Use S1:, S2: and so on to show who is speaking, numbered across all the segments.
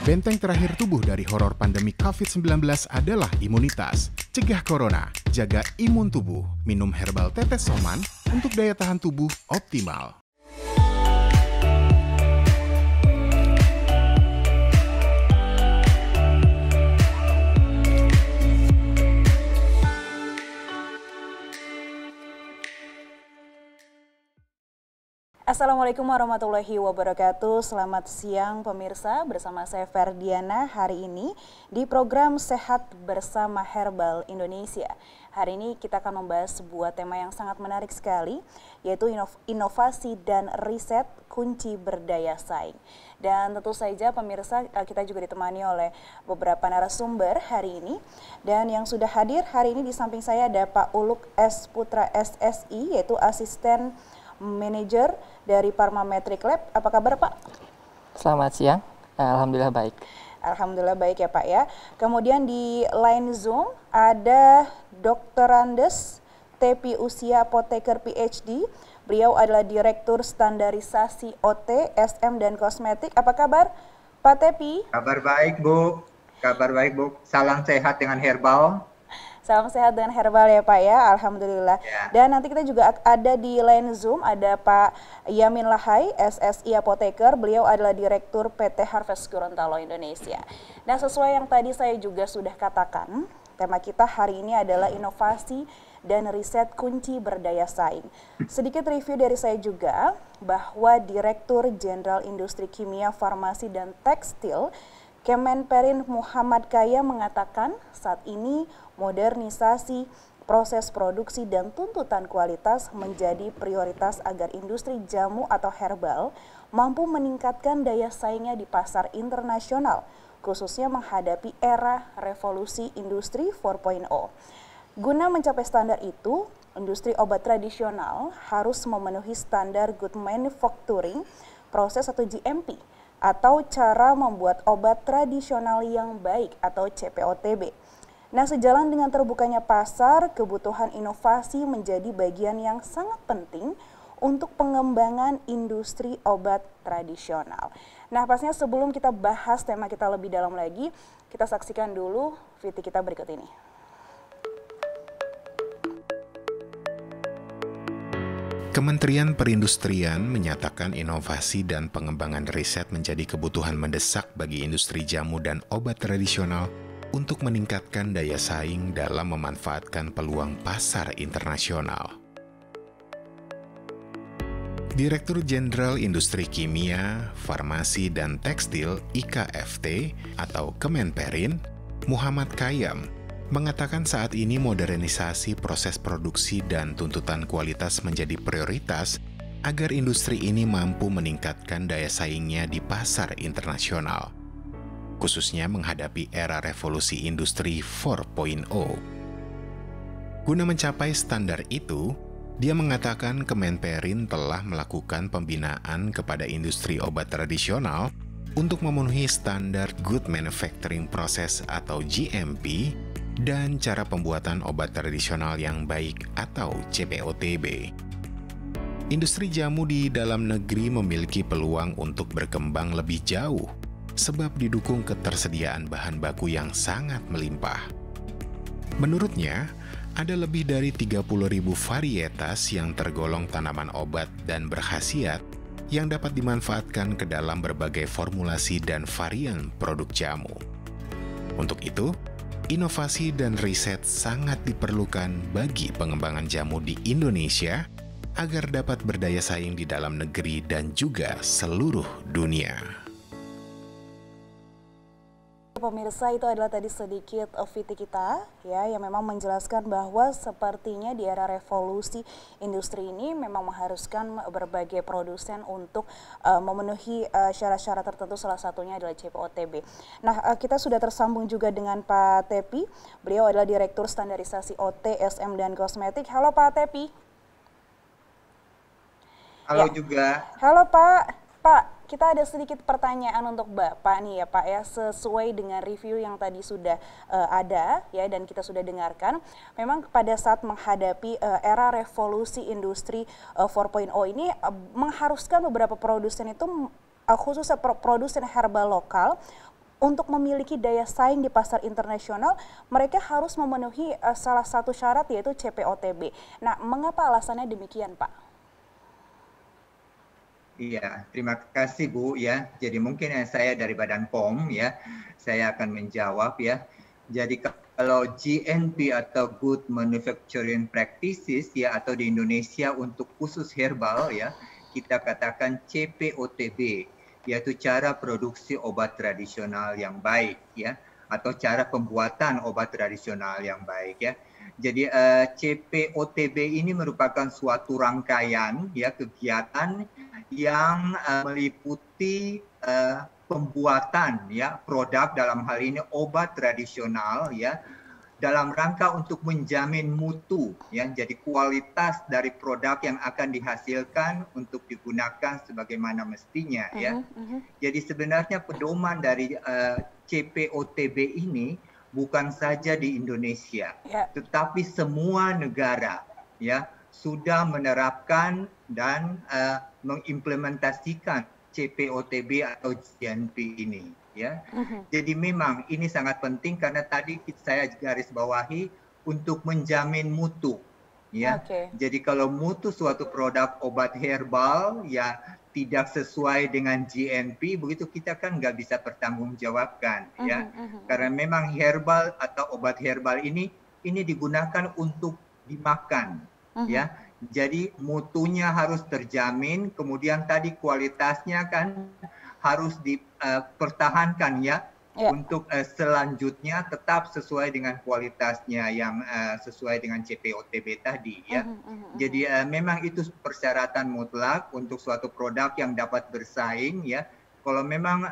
S1: Benteng terakhir tubuh dari horor pandemi COVID-19 adalah imunitas. Cegah corona, jaga imun tubuh. Minum herbal tetes soman untuk daya tahan tubuh optimal.
S2: Assalamualaikum warahmatullahi wabarakatuh. Selamat siang pemirsa, bersama saya Ferdiana hari ini di program Sehat Bersama Herbal Indonesia. Hari ini kita akan membahas sebuah tema yang sangat menarik sekali, yaitu inovasi dan riset kunci berdaya saing. Dan tentu saja pemirsa, kita juga ditemani oleh beberapa narasumber hari ini. Dan yang sudah hadir hari ini di samping saya ada Pak Uluk S. Putra SSI, yaitu asisten manajer dari Parmametric Lab. Apa kabar Pak?
S3: Selamat siang, alhamdulillah baik.
S2: Alhamdulillah baik ya Pak ya. Kemudian di line Zoom ada Dr. Andes Tepi Usia Apoteker PhD. Beliau adalah Direktur Standarisasi OT, SM dan Kosmetik. Apa kabar Pak Tepi?
S4: Kabar baik Bu, Salam sehat dengan herbal.
S2: Salam sehat dengan herbal ya Pak ya, alhamdulillah. Ya. Dan nanti kita juga ada di line Zoom, ada Pak Yamin Lahai, SSI Apoteker. Beliau adalah Direktur PT Harvest Gorontalo Indonesia. Nah, sesuai yang tadi saya juga sudah katakan, tema kita hari ini adalah inovasi dan riset kunci berdaya saing. Sedikit review dari saya juga, bahwa Direktur Jenderal Industri Kimia, Farmasi, dan Tekstil Kemenperin Muhammad Kaya mengatakan saat ini modernisasi proses produksi dan tuntutan kualitas menjadi prioritas agar industri jamu atau herbal mampu meningkatkan daya saingnya di pasar internasional, khususnya menghadapi era revolusi industri 4.0. Guna mencapai standar itu, industri obat tradisional harus memenuhi standar Good Manufacturing Process atau GMP, atau cara membuat obat tradisional yang baik atau CPOTB. Nah, sejalan dengan terbukanya pasar, kebutuhan inovasi menjadi bagian yang sangat penting untuk pengembangan industri obat tradisional. Nah, pastinya sebelum kita bahas tema kita lebih dalam lagi, kita saksikan dulu VT kita berikut ini.
S1: Kementerian Perindustrian menyatakan inovasi dan pengembangan riset menjadi kebutuhan mendesak bagi industri jamu dan obat tradisional untuk meningkatkan daya saing dalam memanfaatkan peluang pasar internasional. Direktur Jenderal Industri Kimia, Farmasi, dan Tekstil IKFT atau Kemenperin, Muhammad Kayam, mengatakan saat ini modernisasi proses produksi dan tuntutan kualitas menjadi prioritas agar industri ini mampu meningkatkan daya saingnya di pasar internasional, khususnya menghadapi era revolusi industri 4.0. Guna mencapai standar itu, dia mengatakan Kemenperin telah melakukan pembinaan kepada industri obat tradisional untuk memenuhi standar Good Manufacturing Process atau GMP dan cara pembuatan obat tradisional yang baik atau CPOTB. Industri jamu di dalam negeri memiliki peluang untuk berkembang lebih jauh sebab didukung ketersediaan bahan baku yang sangat melimpah. Menurutnya, ada lebih dari 30.000 varietas yang tergolong tanaman obat dan berkhasiat yang dapat dimanfaatkan ke dalam berbagai formulasi dan varian produk jamu. Untuk itu, inovasi dan riset sangat diperlukan bagi pengembangan jamu di Indonesia agar dapat berdaya saing di dalam negeri dan juga seluruh dunia.
S2: Pemirsa, itu adalah tadi sedikit VT kita ya, yang memang menjelaskan bahwa sepertinya di era revolusi industri ini memang mengharuskan berbagai produsen untuk memenuhi syarat-syarat tertentu, salah satunya adalah CPOTB. Nah, kita sudah tersambung juga dengan Pak Tepi. Beliau adalah Direktur Standarisasi OT, SM dan Kosmetik. Halo Pak Tepi.
S4: Halo ya. Juga.
S2: Halo Pak. Pak, kita ada sedikit pertanyaan untuk Bapak nih ya Pak ya, sesuai dengan review yang tadi sudah ada ya dan kita sudah dengarkan. Memang pada saat menghadapi era revolusi industri 4.0 ini mengharuskan beberapa produsen itu khususnya produsen herbal lokal untuk memiliki daya saing di pasar internasional, mereka harus memenuhi salah satu syarat yaitu CPOTB. Nah, mengapa alasannya demikian, Pak?
S4: Iya, terima kasih Bu ya. Jadi mungkin saya dari Badan POM ya, saya akan menjawab ya. Jadi kalau GMP atau Good Manufacturing Practices ya, atau di Indonesia untuk khusus herbal ya, kita katakan CPOTB, yaitu cara produksi obat tradisional yang baik ya, atau cara pembuatan obat tradisional yang baik ya. Jadi CPOTB ini merupakan suatu rangkaian ya kegiatan yang meliputi pembuatan ya produk, dalam hal ini obat tradisional ya, dalam rangka untuk menjamin mutu ya, jadi kualitas dari produk yang akan dihasilkan untuk digunakan sebagaimana mestinya ya. Jadi sebenarnya pedoman dari CPOTB ini bukan saja di Indonesia, tetapi semua negara ya sudah menerapkan dan mengimplementasikan CPOTB atau GMP ini ya. Jadi memang ini sangat penting karena tadi saya garis bawahi untuk menjamin mutu ya. Jadi kalau mutu suatu produk obat herbal ya tidak sesuai dengan GMP, begitu kita kan nggak bisa pertanggungjawabkan ya. Karena memang herbal atau obat herbal ini digunakan untuk dimakan ya. Jadi mutunya harus terjamin, kemudian tadi kualitasnya kan harus dipertahankan ya, untuk selanjutnya tetap sesuai dengan kualitasnya yang sesuai dengan CPOTB tadi ya. Jadi memang itu persyaratan mutlak untuk suatu produk yang dapat bersaing ya. Kalau memang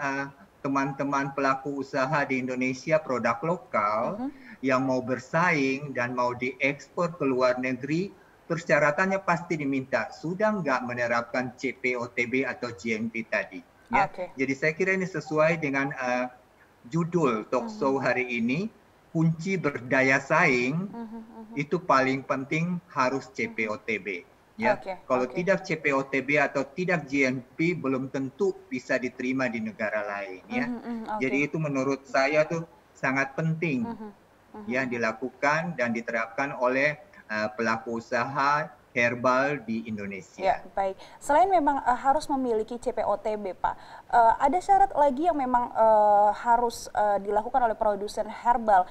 S4: teman-teman pelaku usaha di Indonesia produk lokal yang mau bersaing dan mau diekspor ke luar negeri, persyaratannya pasti diminta sudah nggak menerapkan CPOTB atau GMP tadi ya. Jadi saya kira ini sesuai dengan judul talkshow hari ini, kunci berdaya saing itu paling penting harus CPOTB ya. Kalau tidak CPOTB atau tidak GMP belum tentu bisa diterima di negara lain ya. Jadi itu menurut saya tuh sangat penting yang dilakukan dan diterapkan oleh pelaku usaha herbal di Indonesia.
S2: Ya, baik. Selain memang harus memiliki CPOTB, Pak, ada syarat lagi yang memang harus dilakukan oleh produsen herbal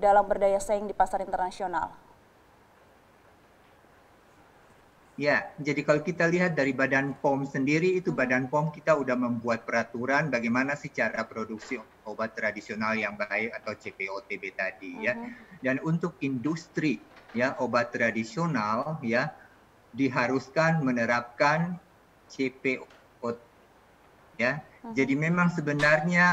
S2: dalam berdaya saing di pasar internasional?
S4: Ya, jadi kalau kita lihat dari Badan POM sendiri, itu Badan POM kita udah membuat peraturan bagaimana sih cara produksi obat tradisional yang baik atau CPOTB tadi ya. Dan untuk industri ya obat tradisional ya diharuskan menerapkan CPOTB ya. Jadi memang sebenarnya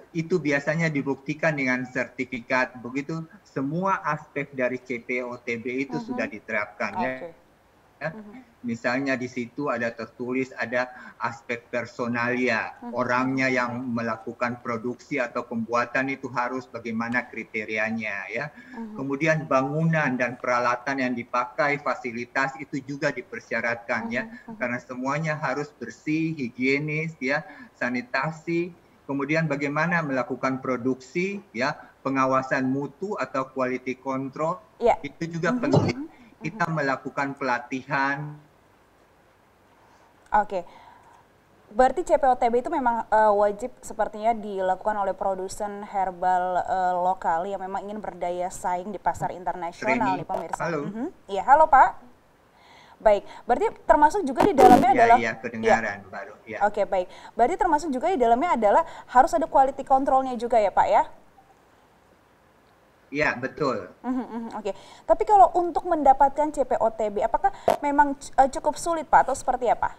S4: itu biasanya dibuktikan dengan sertifikat, begitu semua aspek dari CPOTB itu sudah diterapkan ya. Misalnya di situ ada tertulis ada aspek personalia, orangnya yang melakukan produksi atau pembuatan itu harus bagaimana kriterianya ya. Kemudian bangunan dan peralatan yang dipakai, fasilitas itu juga dipersyaratkan ya, karena semuanya harus bersih, higienis ya, sanitasi. Kemudian bagaimana melakukan produksi ya, pengawasan mutu atau quality control itu juga penting. Kita melakukan pelatihan.
S2: Berarti CPOTB itu memang wajib sepertinya dilakukan oleh produsen herbal lokal yang memang ingin berdaya saing di pasar internasional nih pemirsa.
S4: Halo.
S2: Iya, halo Pak. Baik, berarti termasuk juga di dalamnya adalah
S4: kedengaran baru. Ya.
S2: Baik. Berarti termasuk juga di dalamnya adalah harus ada quality controlnya juga ya Pak ya?
S4: Ya, betul.
S2: Tapi kalau untuk mendapatkan CPOTB, apakah memang cukup sulit Pak atau seperti apa?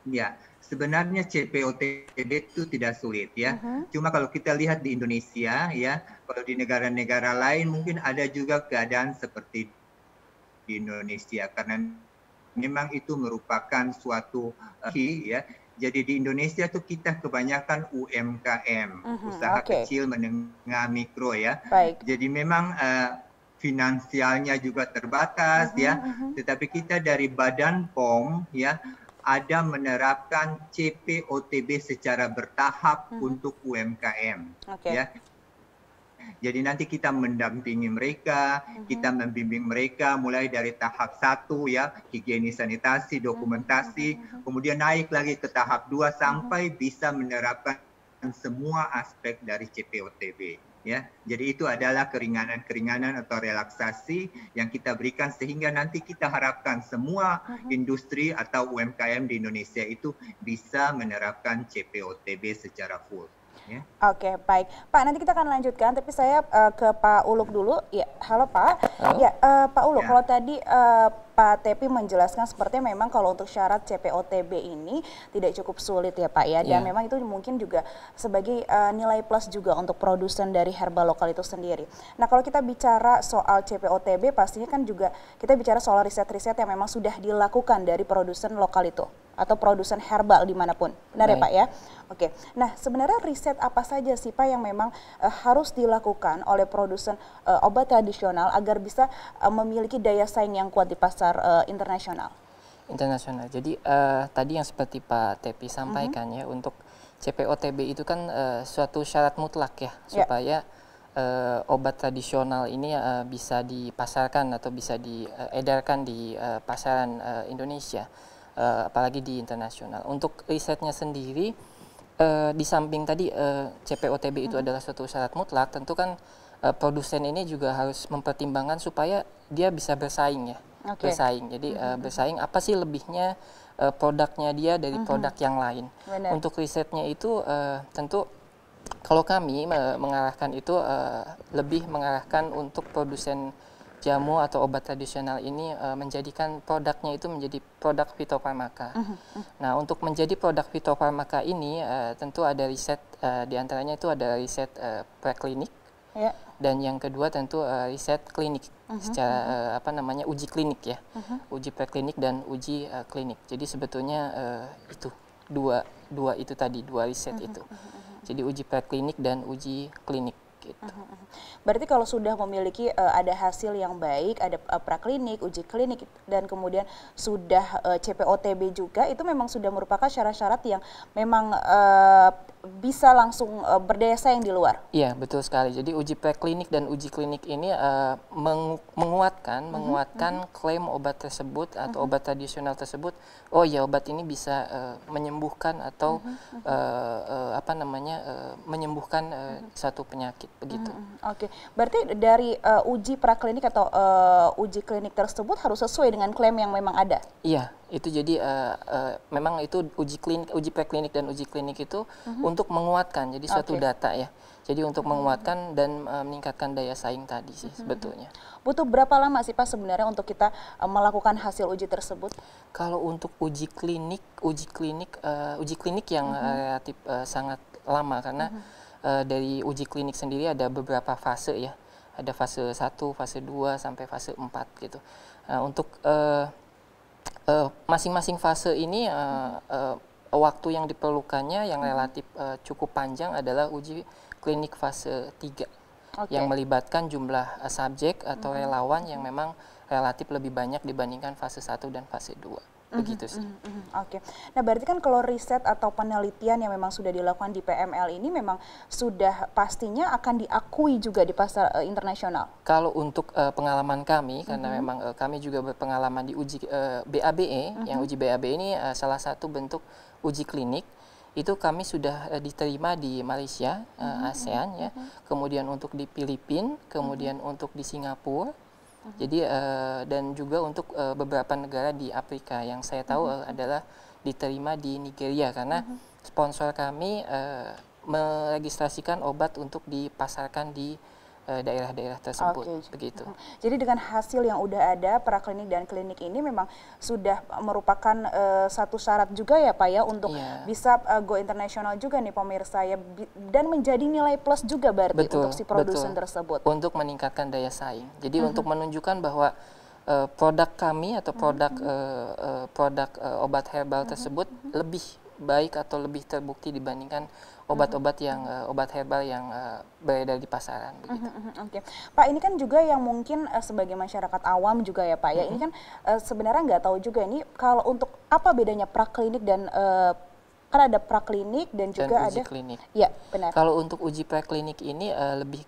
S4: Ya, sebenarnya CPOTB itu tidak sulit ya. Cuma kalau kita lihat di Indonesia ya, kalau di negara-negara lain mungkin ada juga keadaan seperti di Indonesia karena memang itu merupakan suatu ya. Jadi di Indonesia tuh kita kebanyakan UMKM, usaha kecil, menengah, mikro ya. Jadi memang finansialnya juga terbatas ya. Tetapi kita dari Badan POM ya ada menerapkan CPOTB secara bertahap untuk UMKM. Ya. Jadi nanti kita mendampingi mereka, kita membimbing mereka mulai dari tahap 1 ya, higienis sanitasi, dokumentasi, kemudian naik lagi ke tahap 2 sampai bisa menerapkan semua aspek dari CPOTB. Ya, jadi itu adalah keringanan-keringanan atau relaksasi yang kita berikan sehingga nanti kita harapkan semua industri atau UMKM di Indonesia itu bisa menerapkan CPOTB secara full. Ya.
S2: Oke, baik. Pak, nanti kita akan lanjutkan, tapi saya ke Pak Uluk dulu. Ya, halo Pak.
S3: Halo.
S2: Ya, Pak Uluk, kalau tadi Pak Tepi menjelaskan sepertinya memang kalau untuk syarat CPOTB ini tidak cukup sulit ya Pak ya, dan memang itu mungkin juga sebagai nilai plus juga untuk produsen dari herbal lokal itu sendiri. Nah, kalau kita bicara soal CPOTB, pastinya kan juga kita bicara soal riset-riset yang memang sudah dilakukan dari produsen lokal itu atau produsen herbal dimanapun, benar ya Pak ya? Oke, nah sebenarnya riset apa saja sih Pak yang memang harus dilakukan oleh produsen obat tradisional agar bisa memiliki daya saing yang kuat di pasar internasional?
S3: Internasional. Jadi tadi yang seperti Pak Tepi sampaikan ya, untuk CPOTB itu kan suatu syarat mutlak ya supaya obat tradisional ini bisa dipasarkan atau bisa diedarkan di pasaran Indonesia. Apalagi di internasional. Untuk risetnya sendiri, di samping tadi CPOTB itu adalah suatu syarat mutlak, tentu kan produsen ini juga harus mempertimbangkan supaya dia bisa bersaing ya, bersaing. Jadi bersaing apa sih lebihnya produknya dia dari produk yang lain.
S2: Benar.
S3: Untuk risetnya itu tentu kalau kami mengarahkan itu lebih mengarahkan untuk produsen jamu atau obat tradisional ini menjadikan produknya itu menjadi produk fitofarmaka. Nah, untuk menjadi produk fitofarmaka ini tentu ada riset, diantaranya itu ada riset preklinik, dan yang kedua tentu riset klinik secara uji klinik ya, uji preklinik dan uji klinik. Jadi sebetulnya itu dua itu tadi, dua riset itu. Jadi uji preklinik dan uji klinik. Gitu.
S2: Berarti kalau sudah memiliki ada hasil yang baik, ada praklinik, uji klinik, dan kemudian sudah CPOTB juga, itu memang sudah merupakan syarat-syarat yang memang bisa langsung berdaya saing di luar.
S3: Iya, betul sekali. Jadi uji preklinik dan uji klinik ini menguatkan klaim obat tersebut atau obat tradisional tersebut. Oh ya, obat ini bisa menyembuhkan atau menyembuhkan satu penyakit begitu.
S2: Oke, berarti dari uji praklinik atau uji klinik tersebut harus sesuai dengan klaim yang memang ada.
S3: Iya, itu jadi memang itu uji preklinik dan uji klinik itu untuk menguatkan, jadi suatu data ya. Jadi untuk menguatkan dan meningkatkan daya saing tadi sih sebetulnya.
S2: Butuh berapa lama sih Pak sebenarnya untuk kita melakukan hasil uji tersebut?
S3: Kalau untuk uji klinik yang relatif sangat lama karena dari uji klinik sendiri ada beberapa fase ya. Ada fase 1, fase 2 sampai fase 4 gitu. Untuk masing-masing fase ini waktu yang diperlukannya yang relatif cukup panjang adalah uji klinik fase 3 yang melibatkan jumlah subjek atau relawan yang memang relatif lebih banyak dibandingkan fase 1 dan fase 2. Begitu sih.
S2: Oke. Nah, berarti kan kalau riset atau penelitian yang memang sudah dilakukan di PML ini memang sudah pastinya akan diakui juga di pasar internasional.
S3: Kalau untuk pengalaman kami, karena memang kami juga berpengalaman di uji BABE, yang uji BABE ini salah satu bentuk uji klinik, itu kami sudah diterima di Malaysia, ASEAN ya, kemudian untuk di Filipina, kemudian untuk di Singapura. Jadi dan juga untuk beberapa negara di Afrika yang saya tahu adalah diterima di Nigeria karena sponsor kami meregistrasikan obat untuk dipasarkan di daerah-daerah tersebut. Begitu.
S2: Jadi dengan hasil yang udah ada praklinik dan klinik ini memang sudah merupakan satu syarat juga ya Pak ya untuk bisa go internasional juga nih pemirsa ya, dan menjadi nilai plus juga berarti untuk si produsen tersebut.
S3: Untuk meningkatkan daya saing. Jadi untuk menunjukkan bahwa produk kami atau produk obat herbal tersebut lebih baik atau lebih terbukti dibandingkan obat-obat yang obat herbal yang beredar di pasaran begitu.
S2: Oke, Pak, ini kan juga yang mungkin sebagai masyarakat awam juga ya Pak ya, ini kan sebenarnya nggak tahu juga ini kalau untuk apa bedanya praklinik dan kan ada praklinik dan juga
S3: uji
S2: ada
S3: klinik.
S2: Ya, benar.
S3: Kalau untuk uji praklinik ini lebih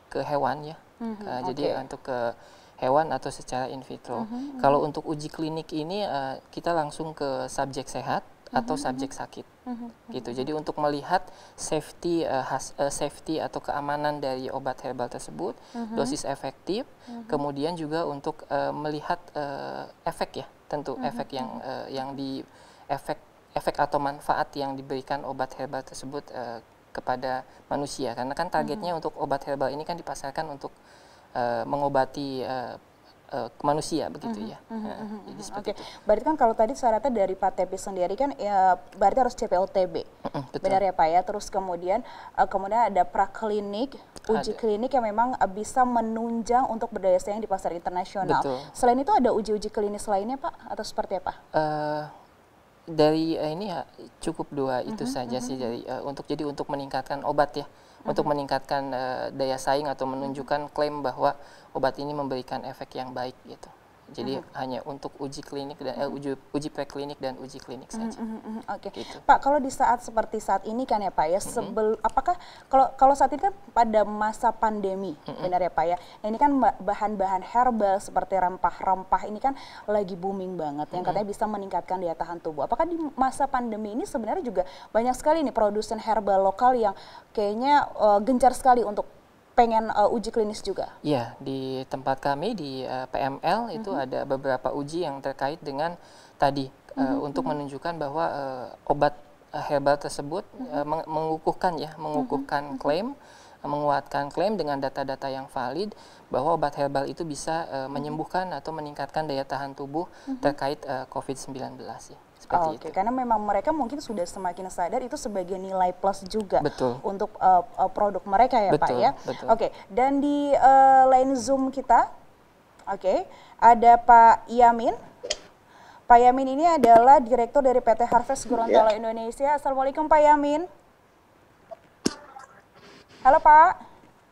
S3: ke hewan ya. Jadi untuk ke hewan atau secara in vitro. Kalau untuk uji klinik ini kita langsung ke subjek sehat atau subjek sakit. Gitu. Jadi untuk melihat safety safety atau keamanan dari obat herbal tersebut, dosis efektif, kemudian juga untuk melihat efek ya, tentu efek yang di efek atau manfaat yang diberikan obat herbal tersebut kepada manusia. Karena kan targetnya untuk obat herbal ini kan dipasarkan untuk mengobati manusia begitu ya. Jadi seperti itu.
S2: Berarti kan kalau tadi syaratnya dari Pak Tepi sendiri kan ya, berarti harus CPOTB. Benar ya Pak ya. Terus kemudian ada praklinik, uji klinik yang memang bisa menunjang untuk berdaya saing di pasar internasional.
S3: Betul.
S2: Selain itu ada uji-uji klinis lainnya Pak atau seperti apa?
S3: Dari ini ya cukup dua itu saja sih dari untuk meningkatkan obat ya, untuk meningkatkan daya saing atau menunjukkan klaim bahwa obat ini memberikan efek yang baik gitu. Jadi hanya untuk uji klinik dan uji preklinik dan uji klinik saja.
S2: Oke.
S3: Gitu.
S2: Pak, kalau di saat seperti saat ini kan ya Pak ya, apakah kalau saat ini kan pada masa pandemi, benar ya Pak ya. Ini kan bahan-bahan herbal seperti rempah-rempah ini kan lagi booming banget yang katanya bisa meningkatkan daya tahan tubuh. Apakah di masa pandemi ini sebenarnya juga banyak sekali nih produsen herbal lokal yang kayaknya gencar sekali untuk pengen uji klinis juga?
S3: Iya, di tempat kami di PML itu ada beberapa uji yang terkait dengan tadi untuk menunjukkan bahwa obat herbal tersebut mengukuhkan klaim, menguatkan klaim dengan data-data yang valid bahwa obat herbal itu bisa menyembuhkan atau meningkatkan daya tahan tubuh terkait COVID-19 ya.
S2: Oke, karena memang mereka mungkin sudah semakin sadar itu sebagai nilai plus juga untuk produk mereka ya Pak ya. Oke, dan di line Zoom kita, ada Pak Yamin. Pak Yamin ini adalah Direktur dari PT Harvest Gorontalo Indonesia. Assalamualaikum Pak Yamin. Halo Pak.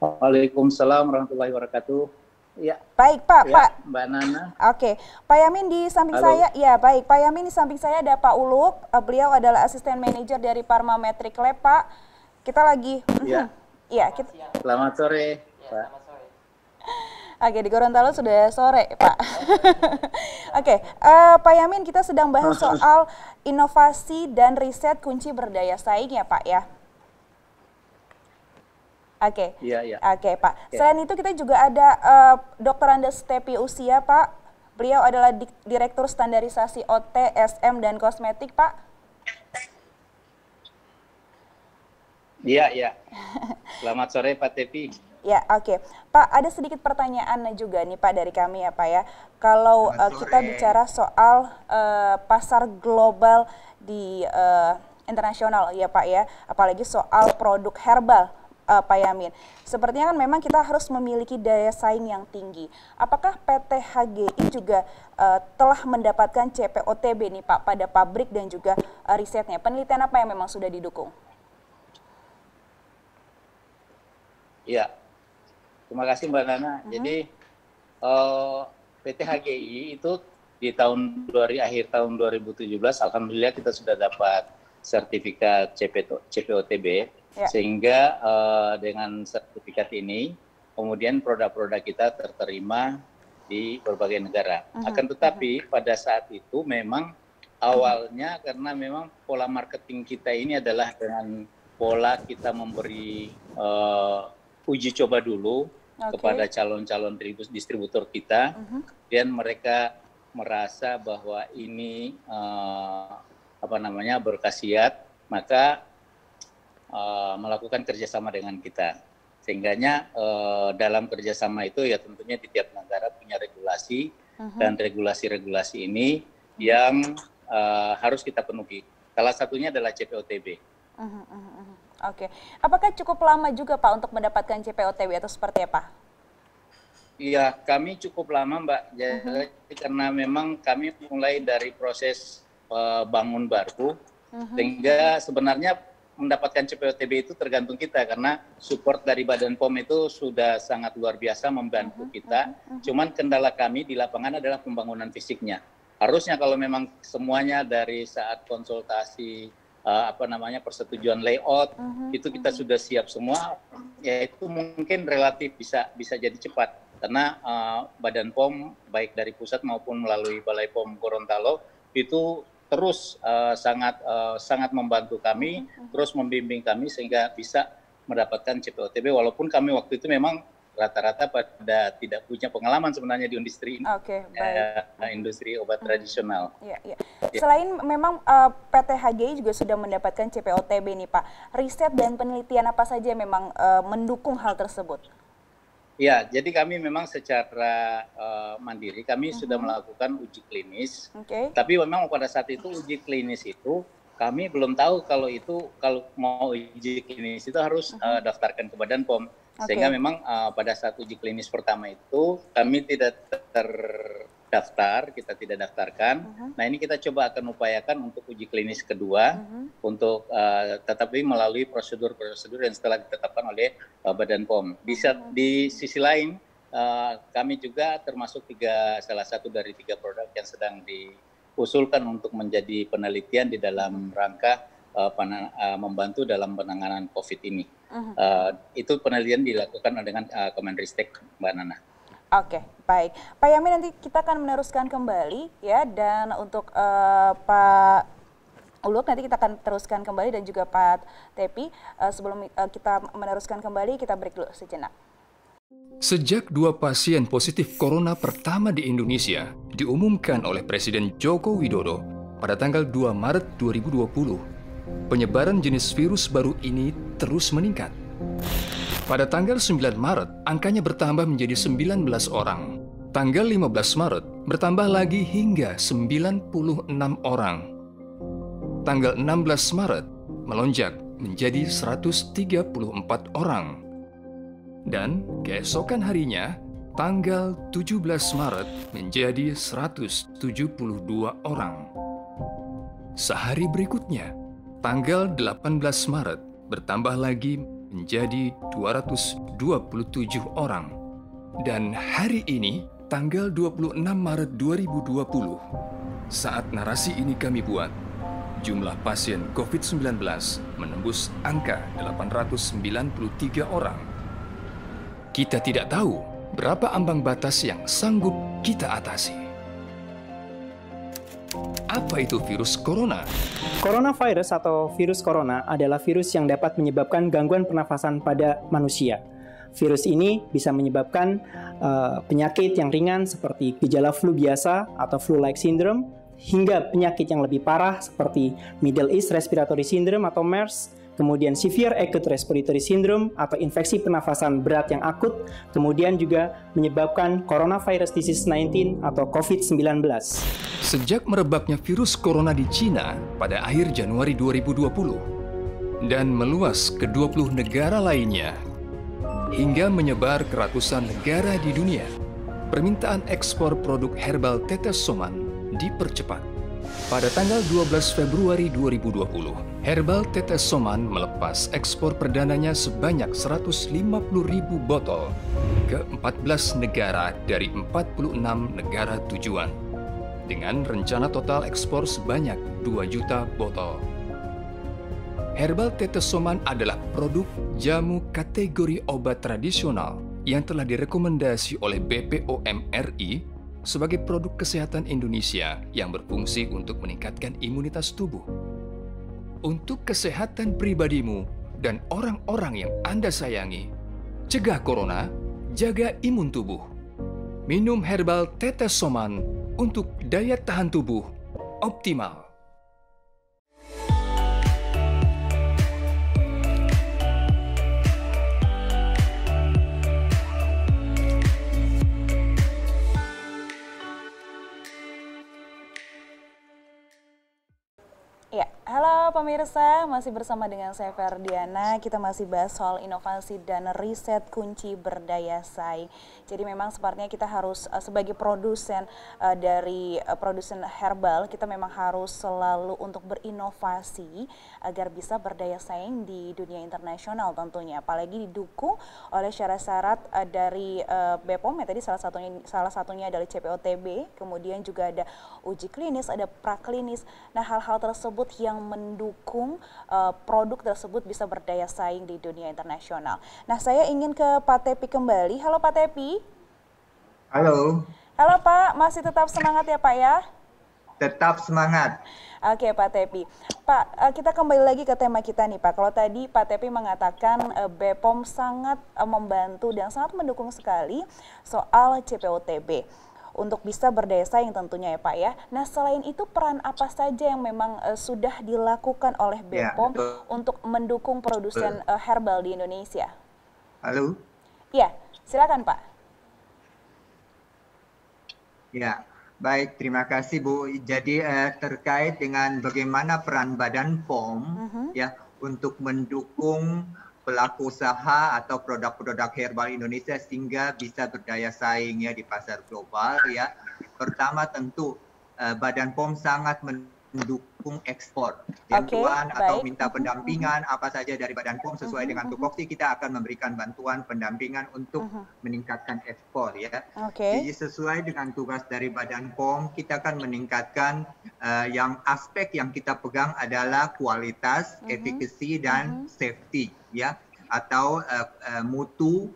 S5: Waalaikumsalam warahmatullahi wabarakatuh. Ya.
S2: Baik Pak,
S5: ya,
S2: Pak.
S5: Mbak Nana.
S2: Oke, Pak Yamin di samping saya, ya baik. Pak Yamin di samping saya ada Pak Uluk. Beliau adalah asisten manajer dari Parmametric Lab, Pak. Kita lagi.
S5: Ya.
S2: Iya,
S5: Selamat sore, Pak.
S2: Oke, di Gorontalo sudah sore, Pak. Oke, Pak Yamin, kita sedang bahas soal inovasi dan riset kunci berdaya saing ya, Pak ya. Oke, Oke Pak. Selain itu kita juga ada Dr. Andes Tepi Usia Pak. Beliau adalah Direktur Standarisasi OT, SM, dan Kosmetik Pak.
S5: Iya. Selamat sore Pak Tepi.
S2: Ya, oke. Pak, ada sedikit pertanyaan juga nih Pak dari kami ya Pak ya. Kalau kita bicara soal pasar global di internasional ya Pak ya, apalagi soal produk herbal. Pak Yamin, sepertinya kan memang kita harus memiliki daya saing yang tinggi. Apakah PT HGI juga telah mendapatkan CPOTB nih Pak pada pabrik dan juga risetnya? Penelitian apa yang memang sudah didukung?
S5: Iya, terima kasih Mbak Nana. Jadi PT HGI itu di akhir tahun 2017, alhamdulillah kita sudah dapat sertifikat CPOTB. Ya. Sehingga dengan sertifikat ini, kemudian produk-produk kita terterima di berbagai negara. Akan tetapi pada saat itu memang awalnya karena memang pola marketing kita ini adalah dengan pola kita memberi uji coba dulu kepada calon-calon distributor kita, dan mereka merasa bahwa ini berkhasiat, maka melakukan kerjasama dengan kita. Sehingganya dalam kerjasama itu ya tentunya di tiap negara punya regulasi, dan regulasi-regulasi ini yang harus kita penuhi. Salah satunya adalah CPOTB.
S2: Oke. Apakah cukup lama juga Pak untuk mendapatkan CPOTB atau seperti apa?
S5: Iya, kami cukup lama Mbak, jadi karena memang kami mulai dari proses bangun baru, sehingga sebenarnya mendapatkan CPOTB itu tergantung kita karena support dari Badan POM itu sudah sangat luar biasa membantu kita. Cuman kendala kami di lapangan adalah pembangunan fisiknya. Harusnya kalau memang semuanya dari saat konsultasi persetujuan layout itu kita sudah siap semua, ya itu mungkin relatif bisa jadi cepat karena Badan POM baik dari pusat maupun melalui Balai POM Gorontalo itu terus sangat membantu kami, terus membimbing kami sehingga bisa mendapatkan CPOTB walaupun kami waktu itu memang rata-rata pada tidak punya pengalaman sebenarnya di industri industri obat tradisional.
S2: Ya. Selain memang PT HGI juga sudah mendapatkan CPOTB nih Pak, riset dan penelitian apa saja memang mendukung hal tersebut?
S5: Ya, jadi kami memang secara mandiri kami sudah melakukan uji klinis, tapi memang pada saat itu uji klinis itu kami belum tahu kalau mau uji klinis itu harus daftarkan ke Badan POM, sehingga memang pada saat uji klinis pertama itu kami tidak terdaftar, kita tidak daftarkan. Nah ini kita coba akan upayakan untuk uji klinis kedua, untuk tetapi melalui prosedur-prosedur yang setelah ditetapkan oleh Badan POM. Di sisi lain, kami juga termasuk salah satu dari 3 produk yang sedang diusulkan untuk menjadi penelitian di dalam rangka membantu dalam penanganan COVID ini. Itu penelitian dilakukan dengan Kemenristek, Mbak Nana.
S2: Oke, baik. Pak Yamin, nanti kita akan meneruskan kembali ya, dan untuk Pak Uluk nanti kita akan teruskan kembali dan juga Pak Tepi. Sebelum kita meneruskan kembali, kita break dulu sejenak.
S6: Sejak 2 pasien positif corona pertama di Indonesia diumumkan oleh Presiden Joko Widodo pada tanggal 2 Maret 2020, penyebaran jenis virus baru ini terus meningkat. Pada tanggal 9 Maret, angkanya bertambah menjadi 19 orang. Tanggal 15 Maret, bertambah lagi hingga 96 orang. Tanggal 16 Maret, melonjak menjadi 134 orang. Dan keesokan harinya, tanggal 17 Maret menjadi 172 orang. Sehari berikutnya, tanggal 18 Maret, bertambah lagi menjadi 227 orang. Dan hari ini, tanggal 26 Maret 2020, saat narasi ini kami buat, jumlah pasien COVID-19 menembus angka 893 orang. Kita tidak tahu berapa ambang batas yang sanggup kita atasi. Apa itu virus corona?
S7: Coronavirus atau virus corona adalah virus yang dapat menyebabkan gangguan pernafasan pada manusia. Virus ini bisa menyebabkan penyakit yang ringan seperti gejala flu biasa atau flu-like syndrome, hingga penyakit yang lebih parah seperti Middle East Respiratory Syndrome atau MERS, kemudian Severe Acute Respiratory Syndrome atau infeksi pernafasan berat yang akut, kemudian juga menyebabkan Coronavirus Disease 19 atau COVID-19.
S6: Sejak merebaknya virus corona di Cina pada akhir Januari 2020 dan meluas ke 20 negara lainnya, hingga menyebar ke ratusan negara di dunia, permintaan ekspor produk herbal Tetesoman dipercepat. Pada tanggal 12 Februari 2020, Herbal Tetesoman melepas ekspor perdananya sebanyak 150.000 botol ke 14 negara dari 46 negara tujuan, dengan rencana total ekspor sebanyak 2 juta botol. Herbal Tetesoman adalah produk jamu kategori obat tradisional yang telah direkomendasi oleh BPOM RI sebagai produk kesehatan Indonesia yang berfungsi untuk meningkatkan imunitas tubuh. Untuk kesehatan pribadimu dan orang-orang yang Anda sayangi, cegah corona, jaga imun tubuh. Minum Herbal Tetesoman untuk daya tahan tubuh optimal.
S2: Ya, halo pemirsa, masih bersama dengan saya Ferdiana. Kita masih bahas soal inovasi dan riset kunci berdaya saing. Jadi memang sepertinya kita harus sebagai produsen dari produsen herbal, kita memang harus selalu untuk berinovasi agar bisa berdaya saing di dunia internasional tentunya. Apalagi didukung oleh syarat-syarat dari BPOM ya, tadi salah satunya adalah CPOTB, kemudian juga ada uji klinis, ada praklinis. Nah, hal-hal tersebut yang mendukung produk tersebut bisa berdaya saing di dunia internasional. Nah, saya ingin ke Pak Tepi kembali. Halo Pak Tepi.
S4: Halo.
S2: Halo Pak, masih tetap semangat ya Pak ya?
S4: Tetap semangat.
S2: Oke Pak Tepi. Pak, kita kembali lagi ke tema kita nih Pak. Kalau tadi Pak Tepi mengatakan BPOM sangat membantu dan sangat mendukung sekali soal CPOTB. Untuk bisa berdaya saing tentunya ya Pak ya. Nah, selain itu peran apa saja yang memang sudah dilakukan oleh BPOM untuk mendukung produsen herbal di Indonesia?
S4: Halo?
S2: Ya, silakan Pak.
S4: Ya, baik, terima kasih Bu. Jadi terkait dengan bagaimana peran Badan POM ya untuk mendukung pelaku usaha atau produk-produk herbal Indonesia sehingga bisa berdaya saing ya di pasar global ya. Pertama tentu Badan POM sangat mendukung ekspor. Bantuan atau minta pendampingan apa saja dari Badan POM sesuai dengan tupoksi, kita akan memberikan bantuan pendampingan untuk meningkatkan ekspor ya. Jadi sesuai dengan tugas dari Badan POM, kita akan meningkatkan yang aspek yang kita pegang adalah kualitas, efficacy dan safety ya, atau mutu,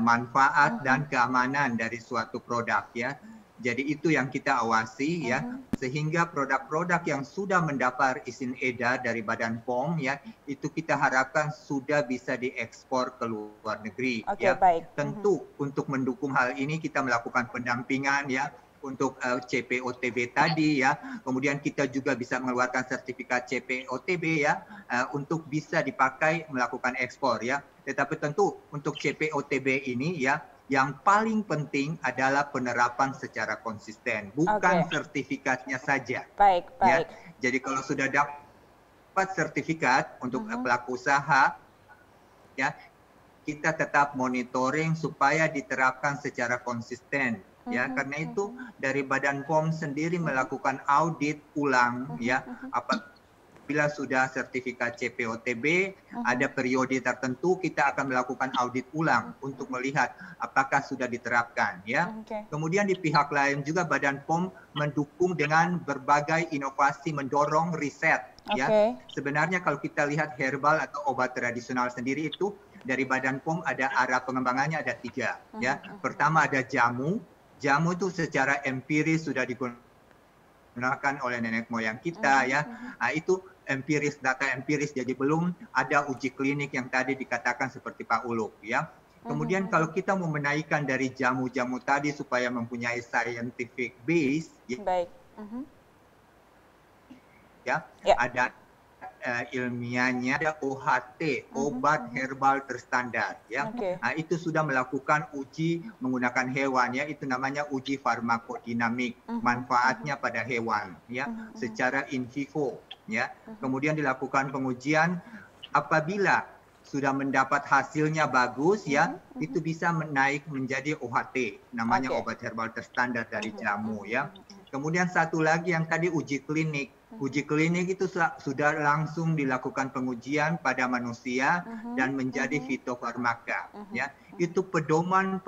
S4: manfaat dan keamanan dari suatu produk ya. Jadi itu yang kita awasi ya, sehingga produk-produk yang sudah mendapat izin edar dari Badan POM ya, itu kita harapkan sudah bisa diekspor ke luar negeri ya. Tentu untuk mendukung hal ini kita melakukan pendampingan ya untuk CPOTB tadi ya. Kemudian kita juga bisa mengeluarkan sertifikat CPOTB ya untuk bisa dipakai melakukan ekspor ya. Tetapi tentu untuk CPOTB ini ya, yang paling penting adalah penerapan secara konsisten, bukan sertifikatnya saja. Ya. Jadi kalau sudah dapat sertifikat untuk pelaku usaha, ya kita tetap monitoring supaya diterapkan secara konsisten. Ya, karena itu dari Badan POM sendiri melakukan audit ulang, ya apabila sudah sertifikat CPOTB, ada periode tertentu kita akan melakukan audit ulang untuk melihat apakah sudah diterapkan ya. Kemudian di pihak lain juga Badan POM mendukung dengan berbagai inovasi, mendorong riset ya. Sebenarnya kalau kita lihat herbal atau obat tradisional sendiri itu dari Badan POM ada arah pengembangannya ada 3 ya. Pertama ada jamu. Jamu itu secara empiris sudah digunakan oleh nenek moyang kita ya. Itu empiris, data empiris, jadi belum ada uji klinik yang tadi dikatakan seperti Pak Uluk ya. Kemudian kalau kita mau menaikkan dari jamu-jamu tadi supaya mempunyai scientific base ya, ada ilmiahnya, ada OHT, obat herbal terstandar ya. Itu sudah melakukan uji menggunakan hewan ya, itu namanya uji farmakodinamik, manfaatnya pada hewan ya, secara in vivo ya. Kemudian dilakukan pengujian, apabila sudah mendapat hasilnya bagus ya, itu bisa menaik menjadi OHT, namanya obat herbal terstandar dari jamu ya. Kemudian satu lagi yang tadi uji klinik. Uji klinik itu sudah langsung dilakukan pengujian pada manusia dan menjadi fitofarmaka ya. Itu pedoman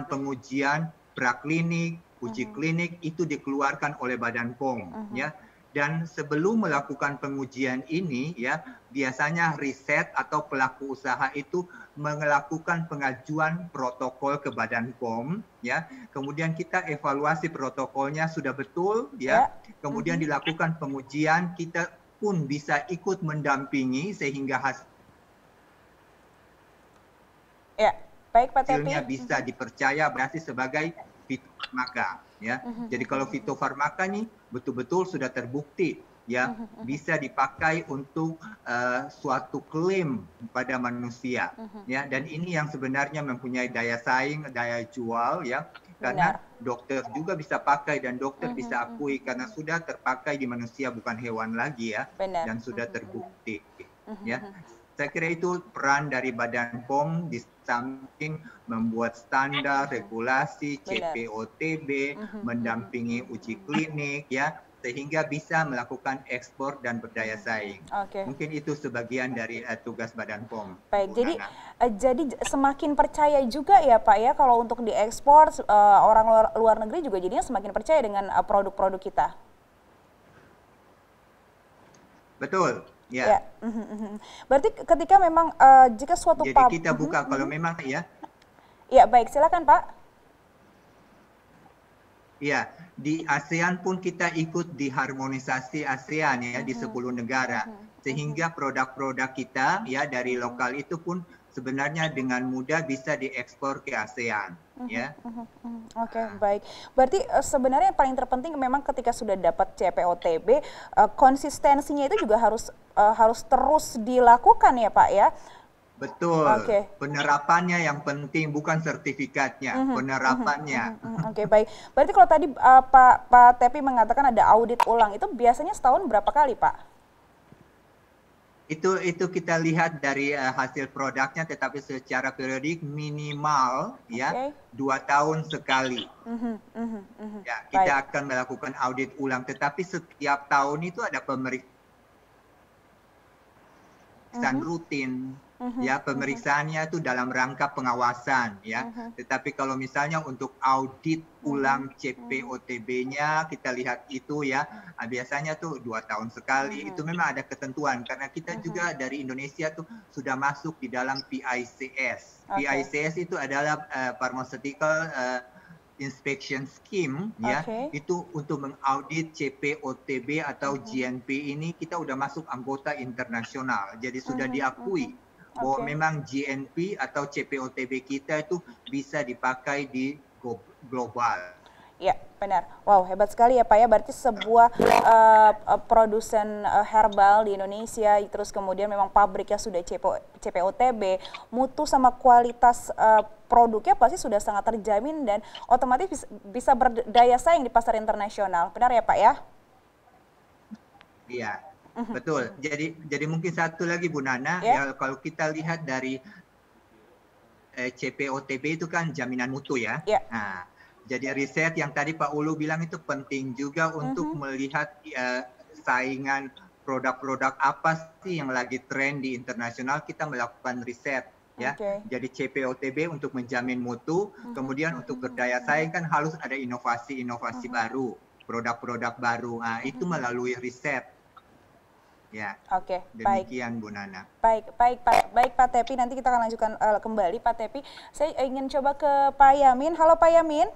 S4: pengujian praklinik, uji klinik itu dikeluarkan oleh Badan POM ya. Dan sebelum melakukan pengujian ini ya, biasanya riset atau pelaku usaha itu melakukan pengajuan protokol ke Badan POM ya. Kemudian kita evaluasi protokolnya sudah betul ya. Kemudian dilakukan pengujian, kita pun bisa ikut mendampingi sehingga hasilnya bisa dipercaya berarti sebagai fitofarmaka ya. Jadi kalau fitofarmaka nih betul-betul sudah terbukti ya bisa dipakai untuk suatu klaim pada manusia, ya, dan ini yang sebenarnya mempunyai daya saing, daya jual, ya, karena dokter juga bisa pakai dan dokter bisa akui karena sudah terpakai di manusia, bukan hewan lagi, ya, dan sudah terbukti, ya. Saya kira itu peran dari Badan POM di samping membuat standar, regulasi, CPOTB, mendampingi uji klinik, ya, sehingga bisa melakukan ekspor dan berdaya saing. Mungkin itu sebagian dari tugas Badan POM.
S2: Baik, jadi semakin percaya juga ya Pak ya kalau untuk diekspor, orang luar negeri juga jadinya semakin percaya dengan produk-produk kita.
S4: Betul. Ya.
S2: Berarti ketika memang jika suatu
S4: jadi kita buka kalau memang ya.
S2: Ya, baik, silakan Pak.
S4: Ya, di ASEAN pun kita ikut di harmonisasi ASEAN, ya, di 10 negara. Sehingga produk-produk kita, ya, dari lokal itu pun sebenarnya dengan mudah bisa diekspor ke ASEAN, ya.
S2: Oke, baik. Berarti sebenarnya yang paling terpenting memang ketika sudah dapat CPOTB, konsistensinya itu juga harus terus dilakukan ya Pak ya.
S4: Betul. Penerapannya yang penting, bukan sertifikatnya, penerapannya.
S2: Oke, baik. Berarti kalau tadi Pak Tepi mengatakan ada audit ulang, itu biasanya setahun berapa kali Pak?
S4: Itu kita lihat dari hasil produknya, tetapi secara periodik minimal, ya, 2 tahun sekali. Ya, kita akan melakukan audit ulang, tetapi setiap tahun itu ada pemeriksaan rutin. Ya, pemeriksaannya itu dalam rangka pengawasan, ya. Tetapi kalau misalnya untuk audit ulang CPOTB-nya kita lihat itu, ya, biasanya tuh 2 tahun sekali. Itu memang ada ketentuan karena kita juga dari Indonesia tuh sudah masuk di dalam PICS. PICS itu adalah Pharmaceutical Inspection Scheme, ya, itu untuk mengaudit CPOTB atau GNP ini kita udah masuk anggota internasional, jadi sudah diakui bahwa memang GNP atau CPOTB kita itu bisa dipakai di global.
S2: Ya, benar. Wow, hebat sekali ya Pak ya. Berarti sebuah produsen herbal di Indonesia, terus kemudian memang pabriknya sudah CPOTB, mutu sama kualitas produknya pasti sudah sangat terjamin dan otomatis bisa berdaya saing di pasar internasional. Benar ya Pak ya?
S4: Iya. Betul. Jadi mungkin satu lagi Bu Nana, ya, kalau kita lihat dari CPOTB itu kan jaminan mutu, ya. Nah, jadi riset yang tadi Pak Ulu bilang itu penting juga untuk melihat saingan produk-produk apa sih yang lagi tren di internasional, kita melakukan riset, ya. Jadi CPOTB untuk menjamin mutu, kemudian untuk berdaya saing kan harus ada inovasi-inovasi baru, produk-produk baru. Nah, itu melalui riset. Ya, demikian Bu Nana.
S2: Baik Pak Tepi, nanti kita akan lanjutkan kembali Pak Tepi. Saya ingin coba ke Pak Yamin. Halo Pak Yamin.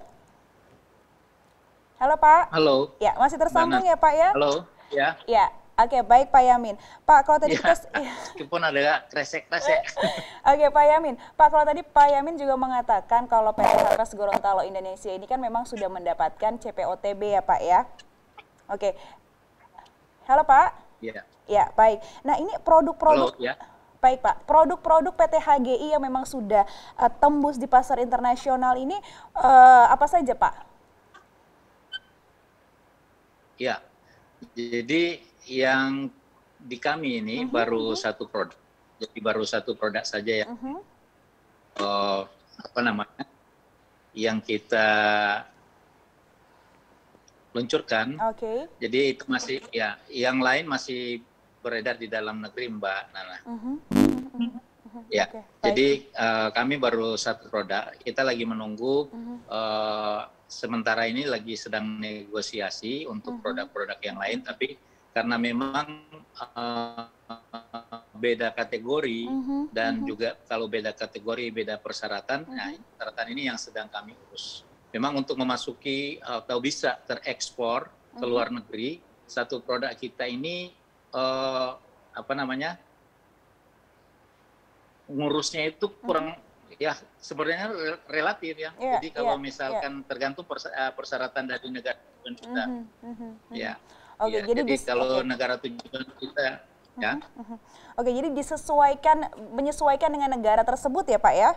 S2: Halo Pak.
S5: Halo.
S2: Ya, masih tersambung ya Pak ya?
S5: Halo, ya.
S2: Ya, oke, baik Pak Yamin. Pak, kalau tadi kita...
S5: Meskipun ada kresek-kresek.
S2: Oke Pak Yamin. Pak, kalau tadi Pak Yamin juga mengatakan kalau PT Harvest Gorontalo Indonesia ini kan memang sudah mendapatkan CPOTB ya Pak ya? Oke. Halo Pak.
S5: Iya.
S2: Ya, baik. Nah, ini produk-produk,
S5: ya.
S2: Baik Pak, produk-produk PT HGI yang memang sudah tembus di pasar internasional ini apa saja Pak?
S5: Ya, jadi yang di kami ini baru satu produk, jadi baru satu produk saja ya. Apa namanya? Yang kita luncurkan. Jadi itu masih, ya, yang lain masih beredar di dalam negeri Mbak Nana. Ya, jadi kami baru satu produk. Kita lagi menunggu. Sementara ini lagi sedang negosiasi untuk produk-produk yang lain. Tapi karena memang beda kategori dan juga kalau beda kategori beda persyaratan. Nah, persyaratan ini yang sedang kami urus. Memang untuk memasuki atau bisa terekspor ke luar negeri, satu produk kita ini apa namanya, ngurusnya itu kurang, ya sebenarnya relatif ya. Jadi kalau misalkan tergantung persyaratan dari negara kita. Ya.
S2: Oke,
S5: Ya, jadi kalau
S2: oke.
S5: negara tujuan kita, ya.
S2: Oke, jadi menyesuaikan dengan negara tersebut ya Pak ya?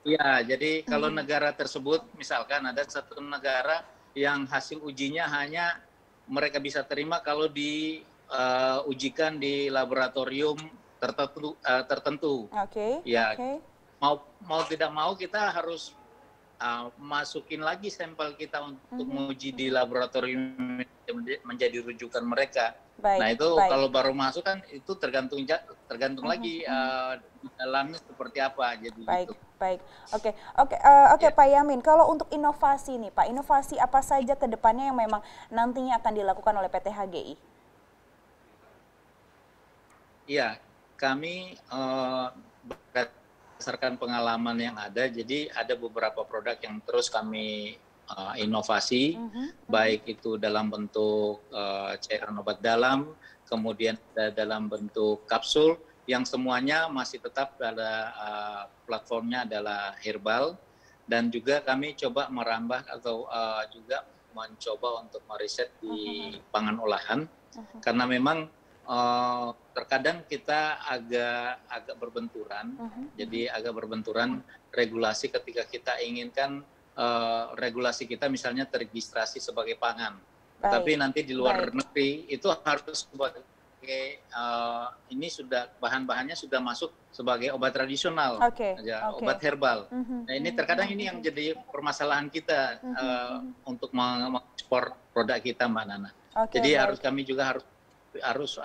S5: Iya, jadi kalau negara tersebut, misalkan ada satu negara yang hasil ujinya hanya mereka bisa terima kalau diujikan di laboratorium tertentu.
S2: Oke,
S5: Ya,
S2: oke.
S5: mau tidak mau kita harus masukin lagi sampel kita untuk menguji di laboratorium menjadi rujukan mereka.
S2: Baik,
S5: Nah itu
S2: baik.
S5: kalau baru masuk kan itu tergantung lagi di dalamnya seperti apa. Jadi
S2: Baik,
S5: gitu.
S2: baik. Oke, oke
S5: Ya.
S2: Pak Yamin. Kalau untuk inovasi nih Pak, inovasi apa saja ke depannya yang memang nantinya akan dilakukan oleh PT HGI?
S5: Iya, kami berdasarkan pengalaman yang ada, jadi ada beberapa produk yang terus kami inovasi, baik itu dalam bentuk cairan obat dalam, kemudian dalam bentuk kapsul, yang semuanya masih tetap pada platformnya adalah herbal, dan juga kami coba merambah atau juga mencoba untuk meriset di pangan olahan, karena memang terkadang kita agak berbenturan, jadi agak berbenturan regulasi ketika kita inginkan regulasi kita misalnya teregistrasi sebagai pangan, tapi nanti di luar negeri itu harus sebagai ini sudah bahan-bahannya sudah masuk sebagai obat tradisional, obat herbal. Nah ini terkadang ini yang jadi permasalahan kita untuk mengekspor produk kita, Mbak Nana. Jadi kami juga harus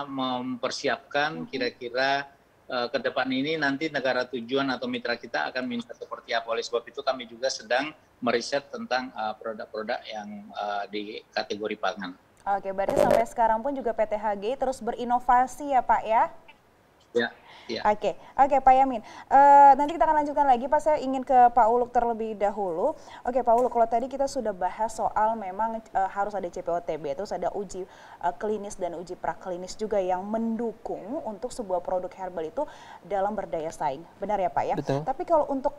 S5: mempersiapkan kira-kira ke depan ini nanti negara tujuan atau mitra kita akan minta seperti apa. Oleh sebab itu kami juga sedang meriset tentang produk-produk yang di kategori pangan.
S2: Oke, berarti sampai sekarang pun juga PT HGI terus berinovasi ya Pak ya?
S5: Ya. Ya.
S2: Oke, Pak Yamin. Nanti kita akan lanjutkan lagi, Pak. Saya ingin ke Pak Uluk terlebih dahulu. Oke, Pak Uluk, kalau tadi kita sudah bahas soal memang harus ada CPOTB, terus ada uji klinis dan uji praklinis juga yang mendukung untuk sebuah produk herbal itu dalam berdaya saing. Benar ya, Pak ya?
S3: Betul.
S2: Tapi kalau untuk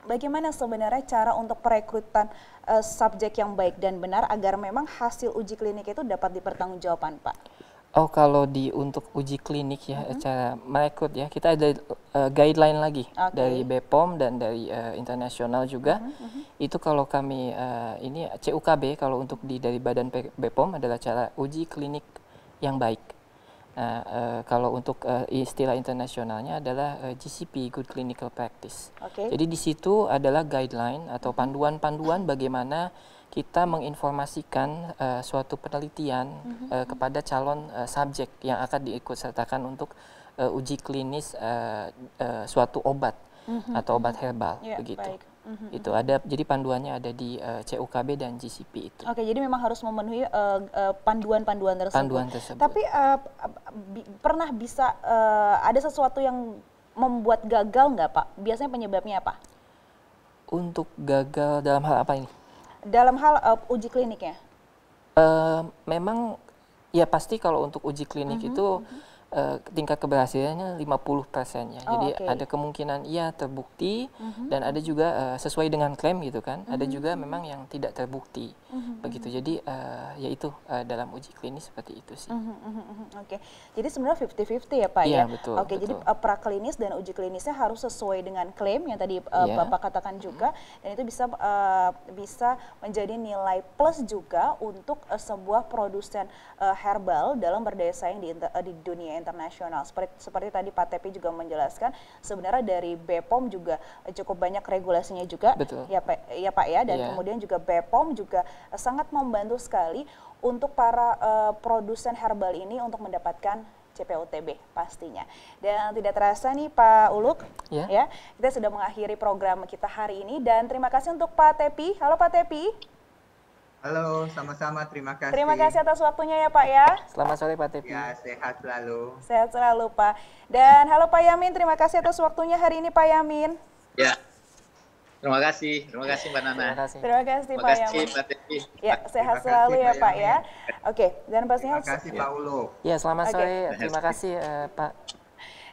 S2: bagaimana sebenarnya cara untuk perekrutan subjek yang baik dan benar agar memang hasil uji klinik itu dapat dipertanggungjawabkan, Pak?
S3: Oh, kalau untuk uji klinik ya, cara merekrut ya, kita ada guideline lagi dari BPOM dan dari internasional juga. Itu kalau kami ini CUKB kalau untuk dari Badan BPOM adalah cara uji klinik yang baik. Nah, kalau untuk istilah internasionalnya adalah GCP, Good Clinical Practice. Jadi di situ adalah guideline atau panduan-panduan bagaimana kita menginformasikan suatu penelitian kepada calon subjek yang akan diikutsertakan untuk uji klinis suatu obat atau obat herbal, begitu. Itu ada, jadi panduannya ada di CUKB dan GCP itu.
S2: Oke, jadi memang harus memenuhi panduan-panduan tersebut. Tapi pernah bisa ada sesuatu yang membuat gagal nggak, Pak? Biasanya penyebabnya apa?
S3: Untuk gagal dalam hal apa ini?
S2: Dalam hal uji kliniknya?
S3: Memang ya pasti kalau untuk uji klinik itu tingkat keberhasilannya 50% ya. Jadi ada kemungkinan iya terbukti dan ada juga sesuai dengan klaim gitu kan. Ada juga memang yang tidak terbukti. Begitu. Jadi yaitu dalam uji klinis seperti itu sih.
S2: Oke. Jadi sebenarnya 50-50 ya Pak ya?
S3: Iya, betul.
S2: Oke, jadi praklinis dan uji klinisnya harus sesuai dengan klaim yang tadi Bapak katakan juga, dan itu bisa menjadi nilai plus juga untuk sebuah produsen herbal dalam berdaya saing di dunia internasional. Seperti tadi Pak Tepi juga menjelaskan, sebenarnya dari BPOM juga cukup banyak regulasinya juga.
S3: Betul.
S2: Ya Pak ya, dan kemudian juga BPOM juga sangat membantu sekali untuk para produsen herbal ini untuk mendapatkan CPOTB pastinya. Dan tidak terasa nih Pak Uluk, ya kita sudah mengakhiri program kita hari ini, dan terima kasih untuk Pak Tepi. Halo Pak Tepi.
S4: Halo, sama-sama, terima kasih.
S2: Terima kasih atas waktunya ya Pak ya.
S3: Selamat sore Pak Tepi.
S4: Ya, sehat selalu.
S2: Sehat selalu Pak. Dan halo Pak Yamin, terima kasih atas waktunya hari ini Pak Yamin.
S5: Ya, terima kasih Mbak Nana.
S2: Terima kasih Pak Yamin.
S5: Pak Tepi.
S2: Ya, sehat selalu ya Pak ya. Oke, dan pastinya.
S4: Terima kasih Pak Uluk.
S3: Ya, selamat sore. Terima kasih Pak.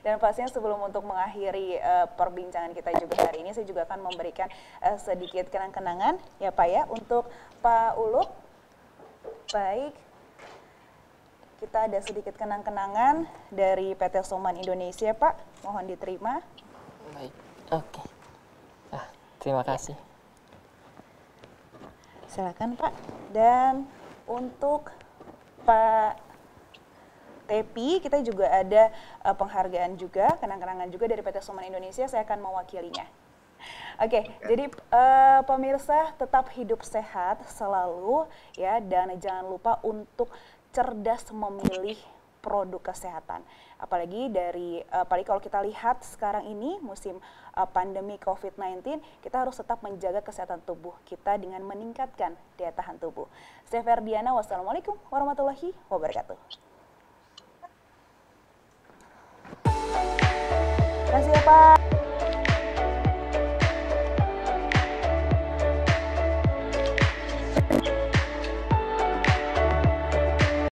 S2: Dan pastinya sebelum untuk mengakhiri perbincangan kita juga hari ini, saya juga akan memberikan sedikit kenang-kenangan ya Pak ya untuk Pak Uluk. Baik, kita ada sedikit kenang-kenangan dari PT Soman Indonesia Pak, mohon diterima.
S3: Baik, oke. Terima kasih.
S2: Silakan Pak. Dan untuk Pak Tepi, kita juga ada penghargaan juga, kenang-kenangan juga dari PT Soman Indonesia, saya akan mewakilinya. Oke, jadi pemirsa tetap hidup sehat selalu ya, dan jangan lupa untuk cerdas memilih produk kesehatan. Apalagi kalau kita lihat sekarang ini musim pandemi COVID-19, kita harus tetap menjaga kesehatan tubuh kita dengan meningkatkan daya tahan tubuh. Saya Ferdiana, wassalamualaikum warahmatullahi wabarakatuh. Terima kasih ya Pak.